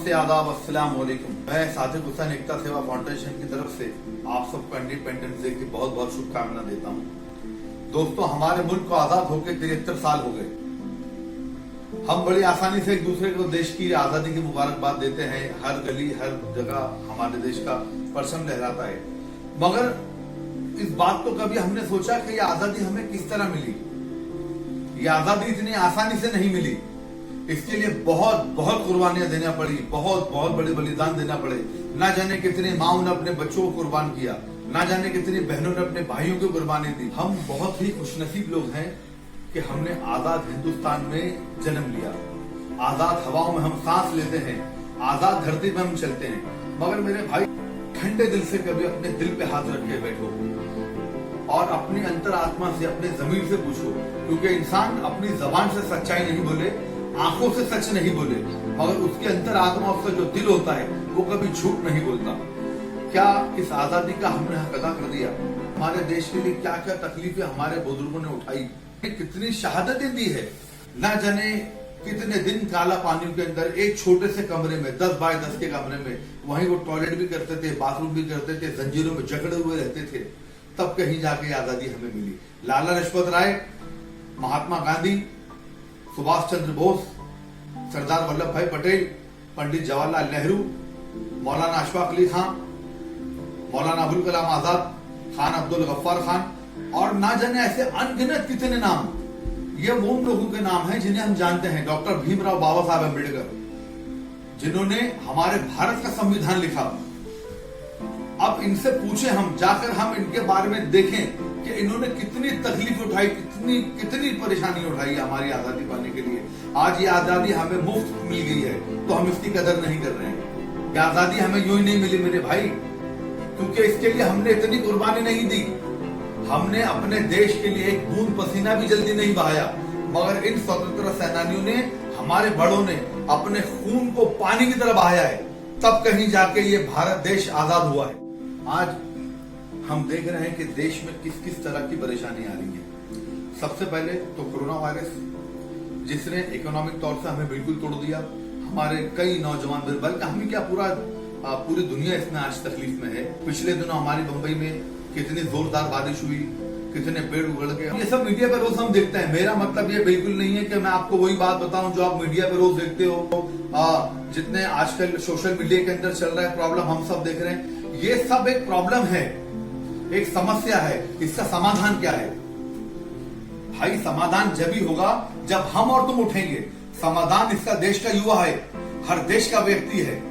नमस्ते, आदाब, अस्सलाम वालेकुम। मैं सादिक हुसैन एकता सेवा फाउंडेशन की तरफ से आप सबको इंडिपेंडेंस डे की बहुत बहुत शुभकामना देता हूँ। दोस्तों, हमारे मुल्क को आजाद होकर 73 साल हो गए। हम बड़ी आसानी से एक दूसरे को देश की आजादी की मुबारकबाद देते हैं। हर गली हर जगह हमारे देश का परचम लहराता है, मगर इस बात को कभी हमने सोचा कि ये आजादी हमें किस तरह मिली। ये आजादी इतनी आसानी से नहीं मिली। इसके लिए बहुत बहुत कुर्बानियां देना पड़ी, बहुत बहुत बड़े बलिदान देना पड़े। ना जाने कितनी माओ ने अपने बच्चों को कुर्बान किया, ना जाने कितनी बहनों ने अपने भाइयों को कुर्बानी दी। हम बहुत ही खुशनसीब लोग हैं कि हमने आजाद हिंदुस्तान में जन्म लिया। आजाद हवाओं में हम सांस लेते हैं, आजाद धरती में हम चलते हैं। मगर मेरे भाई, ठंडे दिल से कभी अपने दिल पे हाथ रख के बैठो और अपनी अंतरात्मा से, अपने जमीर से पूछो, क्योंकि इंसान अपनी जबान से सच्चाई नहीं बोले, आंखों से सच नहीं बोले, मगर उसके अंतरात्मा, उसका जो दिल होता है वो कभी झूठ नहीं बोलता। क्या इस आजादी का हमने हक अदा कर दिया? हमारे देश के लिए क्या क्या तकलीफें हमारे बुजुर्गों ने उठाई, कितनी शहादतें दी है। ना जाने कितने दिन काला पानी के अंदर एक छोटे से कमरे में, 10 बाय 10 के कमरे में, वहीं वो टॉयलेट भी करते थे, बाथरूम भी करते थे, जंजीरों में जकड़े हुए रहते थे। तब कहीं जाके आजादी हमें मिली। लाला लाजपत राय, महात्मा गांधी, सुभाष चंद्र बोस, सरदार वल्लभ भाई पटेल, पंडित जवाहरलाल नेहरू, मौलाना अशफाक अली खान, मौलाना अबुल कलाम आजाद, खान अब्दुल गफ्फार खान, और ना जाने ऐसे अनगिनत कितने नाम। ये वो उन लोगों के नाम हैं जिन्हें हम जानते हैं। डॉक्टर भीमराव बाबा साहब अम्बेडकर, जिन्होंने हमारे भारत का संविधान लिखा। अब इनसे पूछे हम, जाकर हम इनके बारे में देखें कि इन्होंने कितनी तकलीफ उठाई, कितनी परेशानी उठाई हमारी आजादी पाने के लिए। आज ये आजादी हमें मुफ्त मिल गई है तो हम इसकी कदर नहीं कर रहे हैं। ये आजादी हमें यूं ही नहीं मिली मेरे भाई, क्योंकि इसके लिए हमने इतनी कुर्बानी नहीं दी। हमने अपने देश के लिए एक बूंद पसीना भी जल्दी नहीं बहाया, मगर इन स्वतंत्रता सेनानियों ने, हमारे बड़ों ने अपने खून को पानी की तरह बहाया है। तब कहीं जाके ये भारत देश आजाद हुआ है। आज हम देख रहे हैं कि देश में किस किस तरह की परेशानी आ रही है। सबसे पहले तो कोरोना वायरस, जिसने इकोनॉमिक तौर से हमें बिल्कुल तोड़ दिया। हमारे कई नौजवान, बल्कि हमें क्या, पूरी दुनिया इसमें आज तकलीफ में है। पिछले दिनों हमारी बंबई में कितनी जोरदार बारिश हुई, कितने पेड़ उगड़ गए। ये सब मीडिया पे रोज हम देखते हैं। मेरा मतलब ये बिल्कुल नहीं है कि मैं आपको वही बात बताऊं जो आप मीडिया पे रोज देखते हो। जितने आजकल सोशल मीडिया के अंदर चल रहा है प्रॉब्लम, हम सब देख रहे हैं। ये सब एक प्रॉब्लम है, एक समस्या है। इसका समाधान क्या है भाई? समाधान जब ही होगा जब हम और तुम उठेंगे। समाधान इसका देश का युवा है, हर देश का व्यक्ति है।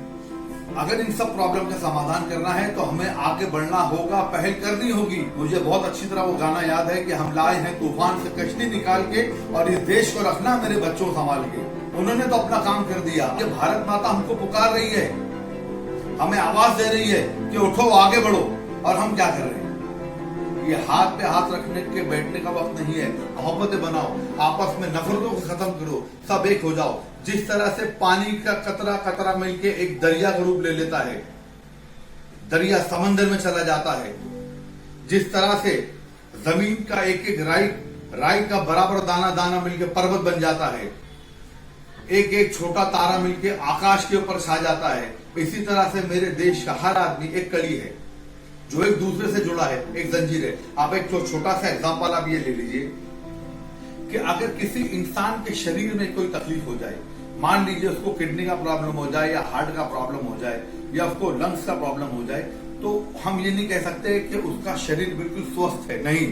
अगर इन सब प्रॉब्लम का समाधान करना है तो हमें आगे बढ़ना होगा, पहल करनी होगी। मुझे बहुत अच्छी तरह वो गाना याद है कि हम लाए हैं तूफान से कश्ती निकाल के, और इस देश को रखना मेरे बच्चों को संभाल के। उन्होंने तो अपना काम कर दिया। ये भारत माता हमको पुकार रही है, हमें आवाज दे रही है कि उठो, आगे बढ़ो। और हम क्या कर रहे हैं? ये हाथ पे हाथ रखने के बैठने का वक्त नहीं है। मोहब्बतें बनाओ, आपस में नफरतों को खत्म करो, सब एक हो जाओ। जिस तरह से पानी का कतरा कतरा मिलके एक दरिया का रूप ले लेता है, दरिया समंदर में चला जाता है, जिस तरह से जमीन का एक एक राई का बराबर दाना दाना मिलके पर्वत बन जाता है, एक एक छोटा तारा मिलके आकाश के ऊपर छा जाता है, इसी तरह से मेरे देश का हर आदमी एक कड़ी है जो एक दूसरे से जुड़ा है, एक जंजीर है। आप एक छोटा सा एग्जांपल आप ये ले लीजिए कि अगर किसी इंसान के शरीर में कोई तकलीफ हो जाए, मान लीजिए उसको किडनी का प्रॉब्लम हो जाए, या हार्ट का प्रॉब्लम हो जाए, या उसको लंग्स का प्रॉब्लम हो जाए, तो हम ये नहीं कह सकते कि उसका शरीर बिल्कुल स्वस्थ है, नहीं,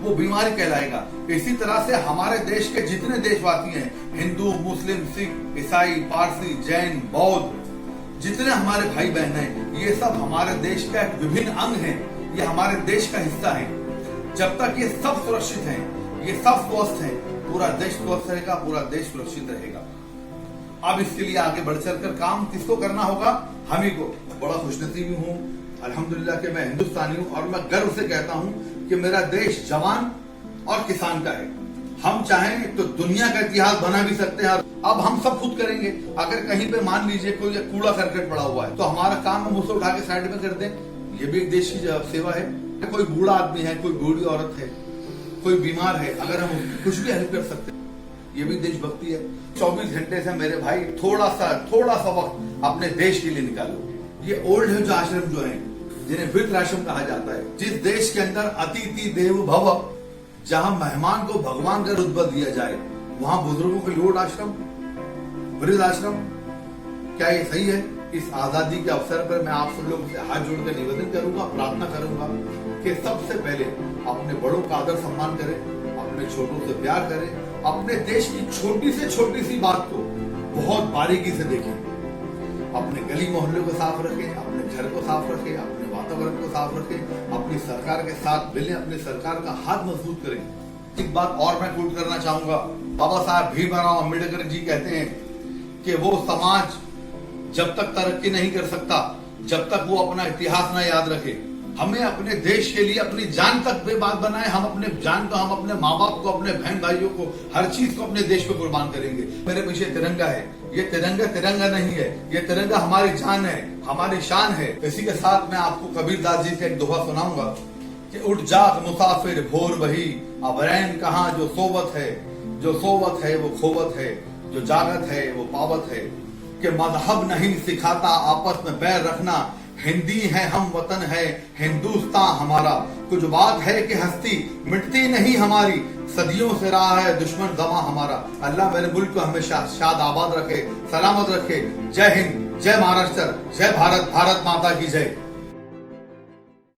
वो बीमारी कहलाएगा। इसी तरह से हमारे देश के जितने देशवासी हैं, हिंदू, मुस्लिम, सिख, ईसाई, पारसी, जैन, बौद्ध, जितने हमारे भाई बहन हैं, ये सब हमारे देश का एक विभिन्न अंग है, ये हमारे देश का हिस्सा है। जब तक ये सब सुरक्षित हैं, ये सब स्वस्थ हैं, पूरा देश स्वस्थ रहेगा, पूरा देश सुरक्षित रहेगा। अब इसके लिए आगे बढ़ चलकर काम किसको करना होगा? हम ही को। बड़ा खुशनसीब हूँ अल्हम्दुलिल्लाह कि मैं हिंदुस्तानी हूँ, और मैं गर्व से कहता हूँ कि मेरा देश जवान और किसान का है। हम चाहें तो दुनिया का इतिहास बना भी सकते हैं। अब हम सब खुद करेंगे। अगर कहीं पे मान लीजिए कोई कूड़ा करकट पड़ा हुआ है, तो हमारा काम हम उसे उठा के साइड में कर दें, ये भी एक देश की सेवा है। कोई बूढ़ा आदमी है, कोई बूढ़ी औरत है, कोई बीमार है, अगर हम कुछ भी हेल्प कर सकते हैं ये भी देशभक्ति है। 24 घंटे से मेरे भाई थोड़ा सा वक्त अपने देश के लिए निकालो। ये ओल्ड एज आश्रम जो है, जिन्हें वृद्धाश्रम कहा जाता है, जिस देश के अंदर अतिथि देवो भव, जहां मेहमान को भगवान का रुतबा दिया जाए, वहां बुजुर्गों के लिए ओल्ड आश्रम, वृद्धाश्रम, क्या ये सही है? इस आजादी के अवसर पर मैं आप सब लोगों से हाथ जोड़कर निवेदन करूंगा, प्रार्थना करूंगा कि सबसे पहले अपने बड़ों का आदर सम्मान करें, अपने छोटों से प्यार करें, अपने देश की छोटी से छोटी सी बात को बहुत बारीकी से देखें, अपने गली मोहल्ले को साफ रखें, अपने घर को साफ रखें, अपने वातावरण को साफ रखें, अपनी सरकार के साथ मिलें, अपनी सरकार का हाथ मजबूत करें। एक बात और मैं कोट करना चाहूंगा, बाबा साहब भीमराव अम्बेडकर जी कहते हैं कि वो समाज जब तक तरक्की नहीं कर सकता जब तक वो अपना इतिहास ना याद रखे। हमें अपने देश के लिए अपनी जान तक बेबाक बनाए, हम अपने जान को, हम अपने माँ बाप को, अपने बहन भाइयों को, हर चीज को अपने देश को कुर्बान करेंगे। मेरे पीछे तिरंगा है, ये तिरंगा तिरंगा नहीं है, ये तिरंगा हमारी जान है, हमारी शान है। इसी के साथ मैं आपको कबीरदास जी का एक दोहा सुनाऊंगा कि उठ जाग मुसाफिर भोर बही, अब रैन कहाँ जो सोवत है, जो सोवत है वो खोवत है, जो जागत है वो पावत है। कि मजहब नहीं सिखाता आपस में बैर रखना, हिंदी है हम वतन है हिंदुस्तान हमारा। कुछ बात है कि हस्ती मिटती नहीं हमारी, सदियों से रहा है दुश्मन दमा हमारा। अल्लाह मेरे मुल्क को हमेशा शाद आबाद रखे, सलामत रखे। जय हिंद, जय महाराष्ट्र, जय भारत, भारत माता की जय।